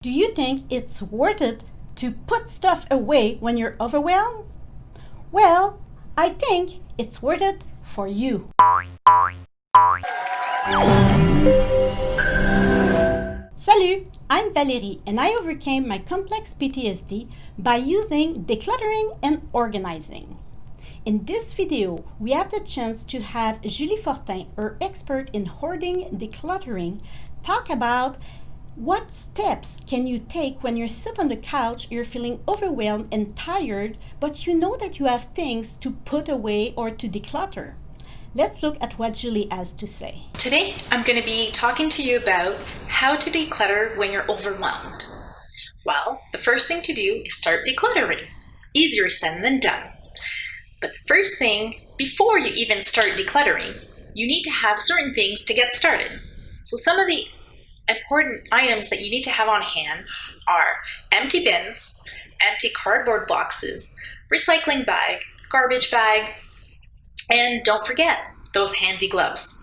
Do you think it's worth it to put stuff away when you're overwhelmed? Well, I think it's worth it for you. Salut, I'm Valérie and I overcame my complex PTSD by using decluttering and organizing. In this video, we have the chance to have Julie Forte, our expert in hoarding decluttering, talk about what steps can you take when you sit on the couch, you're feeling overwhelmed and tired, but you know that you have things to put away or to declutter. Let's look at what Julie has to say. Today, I'm going to be talking to you about how to declutter when you're overwhelmed. Well, the first thing to do is start decluttering. Easier said than done. But the first thing, before you even start decluttering, you need to have certain things to get started. So some of the important items that you need to have on hand are empty bins, empty cardboard boxes, recycling bag, garbage bag, and don't forget those handy gloves.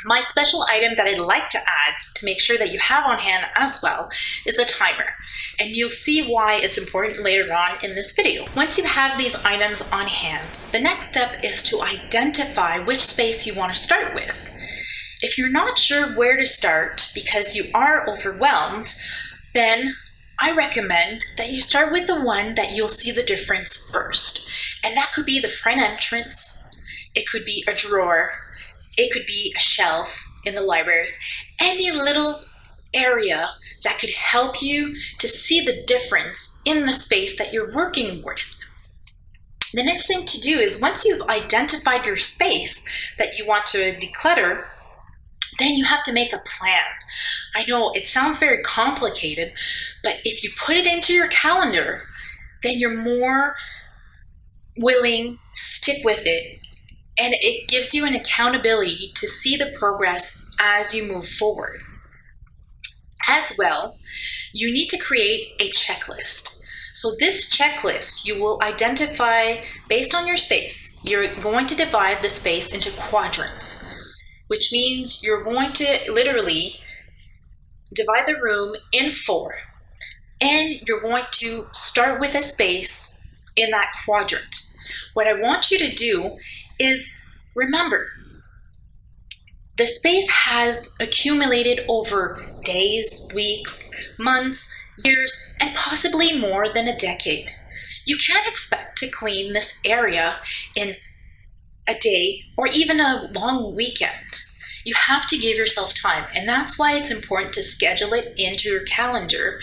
My special item that I'd like to add to make sure that you have on hand as well is a timer. And you'll see why it's important later on in this video. Once you have these items on hand, the next step is to identify which space you want to start with. If you're not sure where to start because you are overwhelmed, then I recommend that you start with the one that you'll see the difference first. And that could be the front entrance, it could be a drawer, it could be a shelf in the library, any little area that could help you to see the difference in the space that you're working with. The next thing to do is once you've identified your space that you want to declutter, then you have to make a plan. I know it sounds very complicated, but if you put it into your calendar, then you're more willing to stick with it, and it gives you an accountability to see the progress as you move forward. As well, you need to create a checklist. So this checklist you will identify based on your space. You're going to divide the space into quadrants, which means you're going to literally divide the room in 4. And you're going to start with a space in that quadrant. What I want you to do is remember, the space has accumulated over days, weeks, months, years, and possibly more than a decade. You can't expect to clean this area in a day or even a long weekend. You have to give yourself time, and that's why it's important to schedule it into your calendar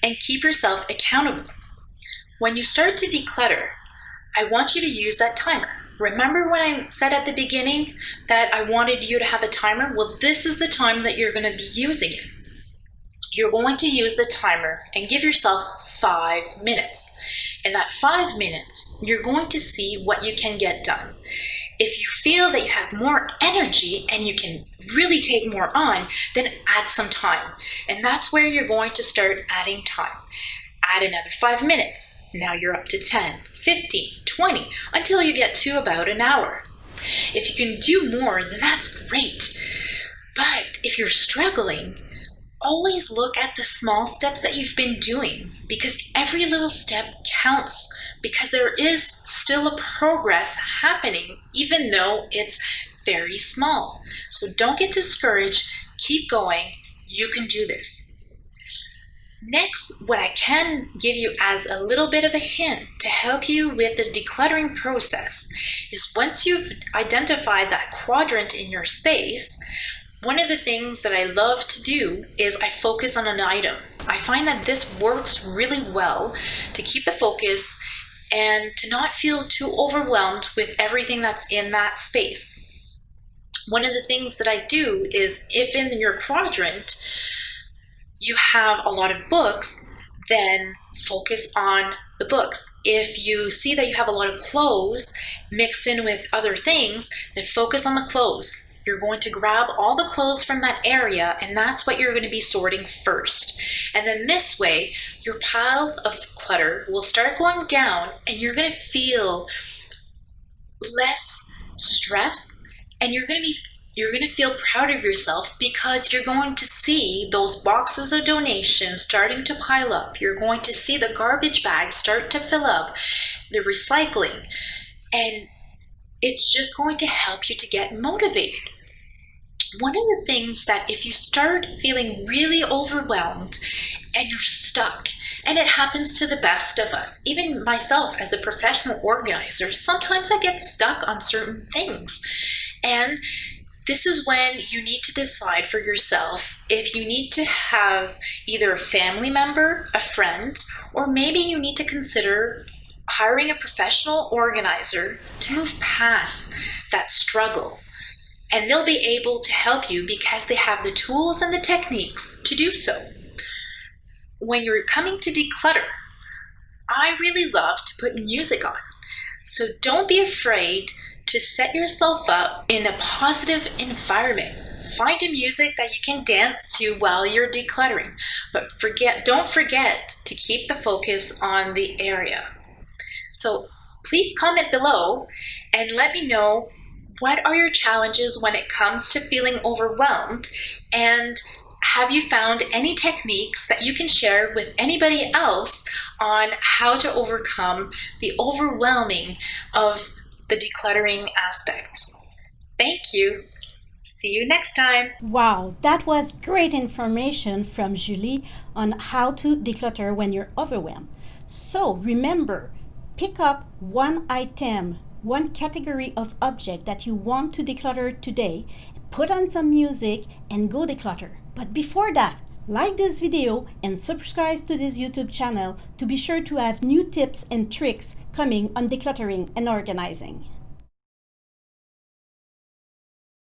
and keep yourself accountable. When you start to declutter, I want you to use that timer. Remember when I said at the beginning that I wanted you to have a timer? Well, this is the time that you're going to be using it. You're going to use the timer and give yourself 5 minutes. In that 5 minutes, you're going to see what you can get done. If you feel that you have more energy and you can really take more on, then add some time. And that's where you're going to start adding time. Add another 5 minutes. Now you're up to 10, 15, 20, until you get to about an hour. If you can do more, then that's great. But if you're struggling, always look at the small steps that you've been doing, because every little step counts, because there is still a progress happening, even though it's very small. So don't get discouraged, keep going, you can do this. Next, what I can give you as a little bit of a hint to help you with the decluttering process is once you've identified that quadrant in your space, one of the things that I love to do is I focus on an item. I find that this works really well to keep the focus and to not feel too overwhelmed with everything that's in that space. One of the things that I do is if in your quadrant you have a lot of books, then focus on the books. If you see that you have a lot of clothes mixed in with other things, then focus on the clothes. You're going to grab all the clothes from that area, and that's what you're going to be sorting first. And then this way, your pile of clutter will start going down, and you're going to feel less stress, and you're going to be You're going to feel proud of yourself because you're going to see those boxes of donations starting to pile up. You're going to see the garbage bags start to fill up, the recycling, and it's just going to help you to get motivated. One of the things that if you start feeling really overwhelmed and you're stuck, and it happens to the best of us, even myself as a professional organizer, sometimes I get stuck on certain things. And this is when you need to decide for yourself if you need to have either a family member, a friend, or maybe you need to consider hiring a professional organizer to move past that struggle. And they'll be able to help you because they have the tools and the techniques to do so. When you're coming to declutter, I really love to put music on. So don't be afraid to set yourself up in a positive environment. Find a music that you can dance to while you're decluttering, but don't forget to keep the focus on the area. So please comment below and let me know, what are your challenges when it comes to feeling overwhelmed, and have you found any techniques that you can share with anybody else on how to overcome the overwhelming of the decluttering aspect? Thank you. See you next time. Wow, that was great information from Julie on how to declutter when you're overwhelmed. So remember, pick up one item, one category of object that you want to declutter today, put on some music and go declutter. But before that, like this video and subscribe to this YouTube channel to be sure to have new tips and tricks coming on decluttering and organizing.